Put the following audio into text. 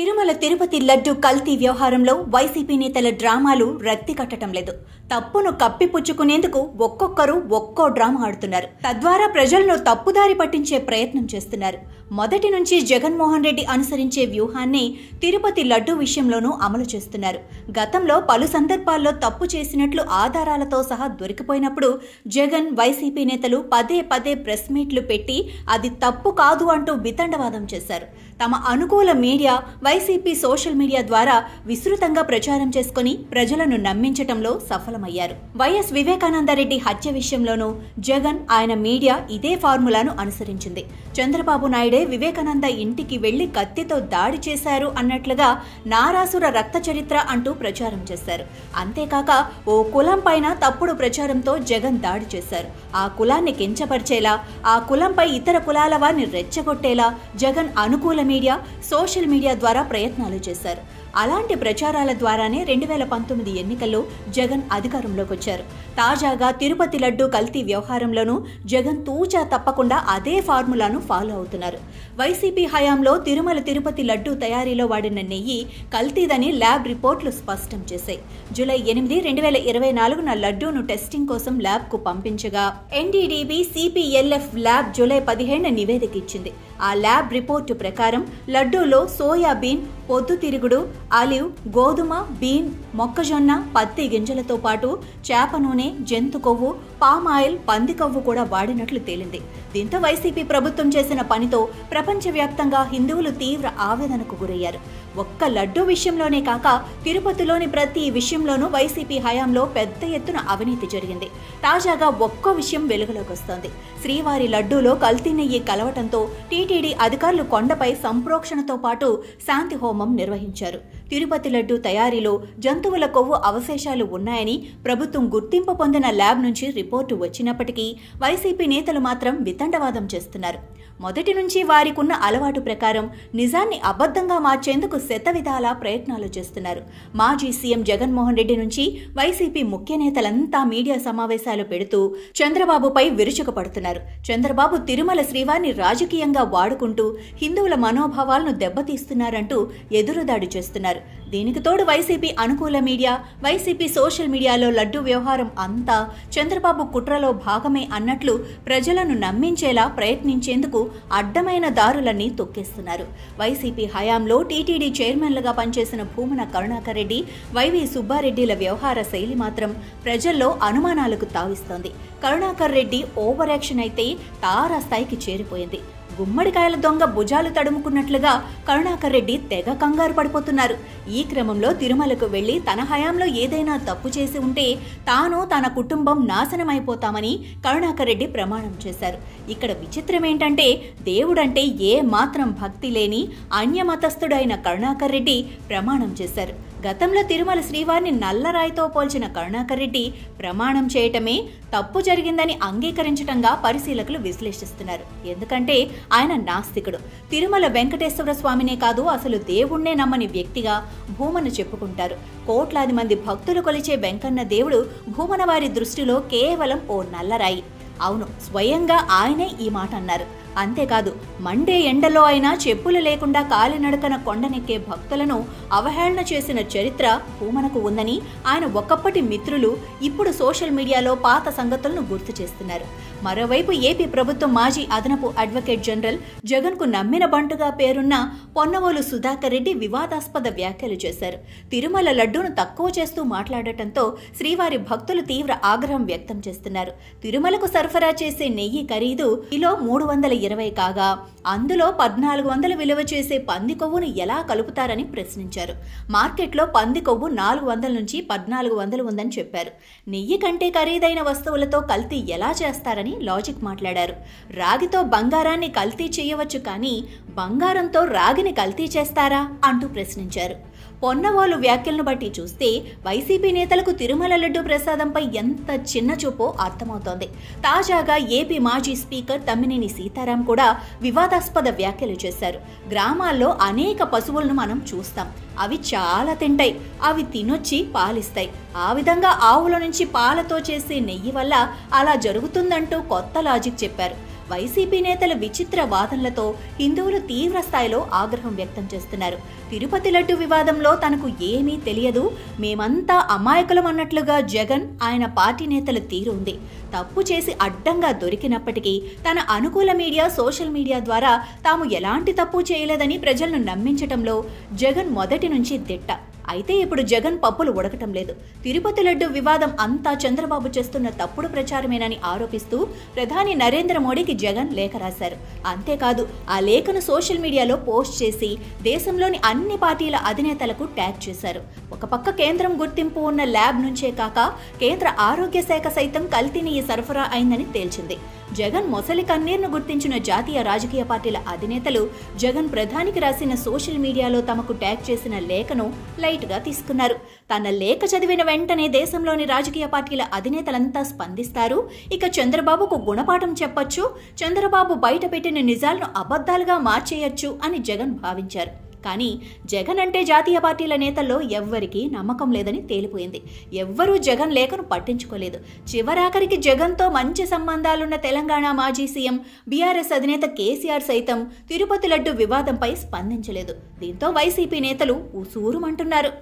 తిరుమల తిరుపతి లడ్డు కల్తీ వ్యవహారంలో వైసీపీ నేతల డ్రామాలు రక్తి కట్టడం లేదు. తప్పును కప్పిపుచ్చుకునేందుకు ఒక్కొక్కరు ఒక్కో డ్రామా ఆడుతున్నారు. తద్వారా ప్రజలను తప్పుదారి పట్టించే ప్రయత్నం చేస్తున్నారు. మొదటి నుంచి జగన్మోహన్ రెడ్డి అనుసరించే వ్యూహాన్ని తిరుపతి లడ్డు విషయంలోనూ అమలు చేస్తున్నారు. గతంలో పలు సందర్భాల్లో తప్పు చేసినట్లు ఆధారాలతో సహా దొరికిపోయినప్పుడు జగన్, వైసీపీ నేతలు పదే పదే ప్రెస్ మీట్లు పెట్టి అది తప్పు కాదు అంటూ వితండవాదం చేశారు. తమ అనుకూల మీడియా, వైసీపీ సోషల్ మీడియా ద్వారా విస్తృతంగా ప్రచారం చేసుకుని ప్రజలను నమ్మించటంలో సఫలమయ్యారు. వైఎస్ వివేకానందరెడ్డి హత్య విషయంలోనూ జగన్, ఆయన మీడియా ఇదే ఫార్ములాను అనుసరించింది. చంద్రబాబు నాయుడే వివేకానంద ఇంటికి వెళ్లి కత్తితో దాడి చేశారు అన్నట్లుగా నారాసుర రక్త చరిత్ర అంటూ ప్రచారం చేశారు. అంతేకాక ఓ కులం పైన తప్పుడు ప్రచారంతో జగన్ దాడి చేశారు. ఆ కులాన్ని కించపరిచేలా, ఆ కులంపై ఇతర కులాల వారిని రెచ్చగొట్టేలా జగన్ అనుకూల మీడియా, సోషల్ మీడియా ద్వారా ప్రయత్నాలు చేశారు. అలాంటి ప్రచారాల ద్వారానే 2019 ఎన్నికల్లో జగన్ అధికారంలోకి వచ్చారు. తాజాగా తిరుపతి లడ్డు కల్తీ వ్యవహారంలోనూ జగన్ తూచా తప్పకుండా అదే ఫార్ములాను ఫాలో అవుతున్నారు. వైసీపీ హయాంలో తిరుమల తిరుపతి లడ్డు తయారీలో వాడిన నెయ్యి కల్తీదని ల్యాబ్ రిపోర్టులు స్పష్టం చేశాయి. జూలై 8, 2024 లడ్డూను టెస్టింగ్ కోసం ల్యాబ్ కు పంపించగా ఎన్డీడీబీ సిపిఎల్ఎఫ్ ల్యాబ్ జూలై 15 నివేదిక ఇచ్చింది. ఆ ల్యాబ్ రిపోర్టు ప్రకారం లడ్డూలో సోయాబీన్, పొద్దుతిరుగుడు, ఆలివ్, గోధుమ, బీన్, మొక్కజొన్న, పత్తి గింజలతో పాటు చేప నూనె, జంతు కొవ్వు, పామాయిల్, పంది కొవ్వు కూడా వాడినట్లు తేలింది. దీంతో వైసీపీ ప్రభుత్వం చేసిన పనితో ప్రపంచవ్యాప్తంగా హిందువులు తీవ్ర ఆవేదనకు గురయ్యారు. ఒక్క లడ్డూ విషయంలోనే కాక తిరుపతిలోని ప్రతి విషయంలోనూ వైసీపీ హయాంలో పెద్ద ఎత్తున అవినీతి జరిగింది. తాజాగా ఒక్కో విషయం వెలుగులోకి వస్తోంది. శ్రీవారి లడ్డూలో కల్తీ నెయ్యి కలవటంతో టీటీడీ అధికారులు కొండపై సంప్రోక్షణతో పాటు శాంతి హోమం నిర్వహించారు. తిరుపతి లడ్డూ తయారీలో జంతువుల కొవ్వు అవశేషాలు ఉన్నాయని ప్రభుత్వం గుర్తింపు పొందిన ల్యాబ్ నుంచి రిపోర్టు వచ్చినప్పటికీ వైసీపీ నేతలు మాత్రం వితండవాదం చేస్తున్నారు. మొదటి నుంచి వారికున్న అలవాటు ప్రకారం నిజాన్ని అబద్ధంగా మార్చేందుకు శతవిధాలా ప్రయత్నాలు చేస్తున్నారు. మాజీ సీఎం జగన్మోహన్ రెడ్డి నుంచి వైసీపీ ముఖ్య నేతలంతా మీడియా సమావేశాలు పెడుతూ చంద్రబాబుపై విరుచుకుపడుతున్నారు. చంద్రబాబు తిరుమల శ్రీవారిని రాజకీయంగా వాడుకుంటూ హిందువుల మనోభావాలను దెబ్బతీస్తున్నారంటూ ఎదురుదాడి చేస్తున్నారు. దీనికి తోడు వైసీపీ అనుకూల మీడియా, వైసీపీ సోషల్ మీడియాలో లడ్డూ వ్యవహారం అంతా చంద్రబాబు కుట్రలో భాగమే అన్నట్లు ప్రజలను నమ్మించేలా ప్రయత్నించేందుకు అడ్డమైన దారులన్నీ తొక్కేస్తున్నారు. వైసీపీ హయాంలో టీటీడీ చైర్మన్లుగా పనిచేసిన భూమన కరుణాకర్ రెడ్డి, వైవి సుబ్బారెడ్డిల వ్యవహార శైలి మాత్రం ప్రజల్లో అనుమానాలకు తావిస్తోంది. కరుణాకర్ రెడ్డి ఓవర్ యాక్షన్ అయితే తారాస్థాయికి చేరిపోయింది. గుమ్మడికాయల దొంగ భుజాలు తడుముకున్నట్లుగా కరుణాకర్ రెడ్డి తెగ కంగారు పడిపోతున్నారు. ఈ క్రమంలో తిరుమలకు వెళ్లి తన హయాంలో ఏదైనా తప్పు చేసి ఉంటే తాను, తన కుటుంబం నాశనమైపోతామని కరుణాకర్ రెడ్డి ప్రమాణం చేశారు. ఇక్కడ విచిత్రం ఏంటంటే దేవుడంటే ఏ మాత్రం భక్తి లేని అన్యమతస్థుడైన కరుణాకర్ రెడ్డి ప్రమాణం చేశారు. గతంలో తిరుమల శ్రీవారిని నల్లరాయితో పోల్చిన కరుణాకర్ రెడ్డి ప్రమాణం చేయటమే తప్పు జరిగిందని అంగీకరించటంగా పరిశీలకులు విశ్లేషిస్తున్నారు. ఎందుకంటే ఆయన నాస్తికుడు. తిరుమల వెంకటేశ్వర స్వామినే కాదు, అసలు దేవుణ్ణే నమ్మని వ్యక్తిగా భూమన చెప్పుకుంటారు. కోట్లాది మంది భక్తులు కొలిచే వెంకన్న దేవుడు భూమన వారి దృష్టిలో కేవలం ఓ నల్లరాయి. అవును, స్వయంగా ఆయనే ఈ మాట అన్నారు. అంతేకాదు, మండే ఎండలో అయినా చెప్పులు లేకుండా కాలినడకన కొండనెక్కే భక్తులను అవహేళన చేసిన చరిత్ర భూమనకు ఉందని ఆయన ఒకప్పటి మిత్రులు ఇప్పుడు సోషల్ మీడియాలో పాత సంగతులను గుర్తు చేస్తున్నారు. మరోవైపు ఏపీ ప్రభుత్వం మాజీ అదనపు అడ్వకేట్ జనరల్ జగన్కు నమ్మిన బంటుగా పేరున్న పొన్నవోలు సుధాకర్ రెడ్డి వివాదాస్పద వ్యాఖ్యలు చేశారు. తిరుమల లడ్డూను తక్కువ చేస్తూ మాట్లాడటంతో శ్రీవారి భక్తులు తీవ్ర ఆగ్రహం వ్యక్తం చేస్తున్నారు. తిరుమలకు సరఫరా చేసే నెయ్యి ఖరీదు కిలో 320 కాగా అందులో 1400 విలువ చేసే పంది కొవ్వును ఎలా కలుపుతారని ప్రశ్నించారు. మార్కెట్లో పంది కొవ్వు 400 నుంచి 1400 ఉందని చెప్పారు. నెయ్యి కంటే ఖరీదైన వస్తువులతో కల్తీ ఎలా చేస్తారని లాజిక్ మాట్లాడారు. రాగితో బంగారాన్ని కల్తీ చేయవచ్చు, కానీ బంగారంతో రాగిని కల్తీ చేస్తారా అంటూ ప్రశ్నించారు. పొన్నవోలు వ్యాఖ్యలను బట్టి చూస్తే వైసీపీ నేతలకు తిరుమల లడ్డు ప్రసాదంపై ఎంత చిన్న చూపో అర్థమవుతోంది. తాజాగా ఏపీ మాజీ స్పీకర్ తమ్మినేని సీతారాం కూడా వివాదాస్పద వ్యాఖ్యలు చేశారు. గ్రామాల్లో అనేక పశువులను మనం చూస్తాం. అవి చాలా తింటాయి, అవి తినొచ్చి పాలిస్తాయి. ఆ విధంగా ఆవుల నుంచి పాలతో చేసే నెయ్యి వల్ల అలా జరుగుతుందంటూ కొత్త లాజిక్ చెప్పారు. వైసీపీ నేతల విచిత్ర వాదనలతో హిందువులు తీవ్ర స్థాయిలో ఆగ్రహం వ్యక్తం చేస్తున్నారు. తిరుపతి లడ్డు వివాదంలో తనకు ఏమీ తెలియదు, మేమంతా అమాయకులం అన్నట్లుగా జగన్, ఆయన పార్టీ నేతల తీరు ఉంది. తప్పు చేసి అడ్డంగా దొరికినప్పటికీ తన అనుకూల మీడియా, సోషల్ మీడియా ద్వారా తాము ఎలాంటి తప్పు చేయలేదని ప్రజలను నమ్మించటంలో జగన్ మొదటి నుంచి దిట్ట. అయితే ఇప్పుడు జగన్ పప్పులు ఉడకటం లేదు. తిరుపతి లడ్డు వివాదం అంతా చంద్రబాబు చేస్తున్న తప్పుడు ప్రచారమేనని ఆరోపిస్తూ ప్రధాని నరేంద్ర మోడీకి జగన్ లేఖ రాశారు. అంతేకాదు ఆ లేఖను సోషల్ మీడియాలో పోస్ట్ చేసి దేశంలోని అన్ని పార్టీల అధినేతలకు ట్యాగ్ చేశారు. ఒక పక్క కేంద్రం గుర్తింపు ఉన్న ల్యాబ్ నుంచే కాక కేంద్ర ఆరోగ్య శాఖ సైతం కల్తీని సరఫరా అయిందని తేల్చింది. జగన్ మొసలి కన్నీర్ను గుర్తించిన జాతీయ రాజకీయ పార్టీల అధినేతలు జగన్ ప్రధానికి రాసిన సోషల్ మీడియాలో తమకు ట్యాగ్ చేసిన లేఖను లైట్గా తీసుకున్నారు. తన లేఖ చదివిన వెంటనే దేశంలోని రాజకీయ పార్టీల అధినేతలంతా స్పందిస్తారు. ఇక చంద్రబాబుకు గుణపాఠం చెప్పొచ్చు, చంద్రబాబు బయట పెట్టిన నిజాలను అబద్ధాలుగా మార్చేయొచ్చు అని జగన్ భావించారు. కానీ జగన్ అంటే జాతీయ పార్టీల నేతల్లో ఎవ్వరికీ నమ్మకం లేదని తేలిపోయింది. ఎవ్వరూ జగన్ లేఖను పట్టించుకోలేదు. చివరాఖరికి జగన్తో మంచి సంబంధాలున్న తెలంగాణ మాజీ సీఎం, బీఆర్ఎస్ అధినేత కేసీఆర్ సైతం తిరుపతి లడ్డు వివాదంపై స్పందించలేదు. దీంతో వైసీపీ నేతలు ఉసూరుమంటున్నారు.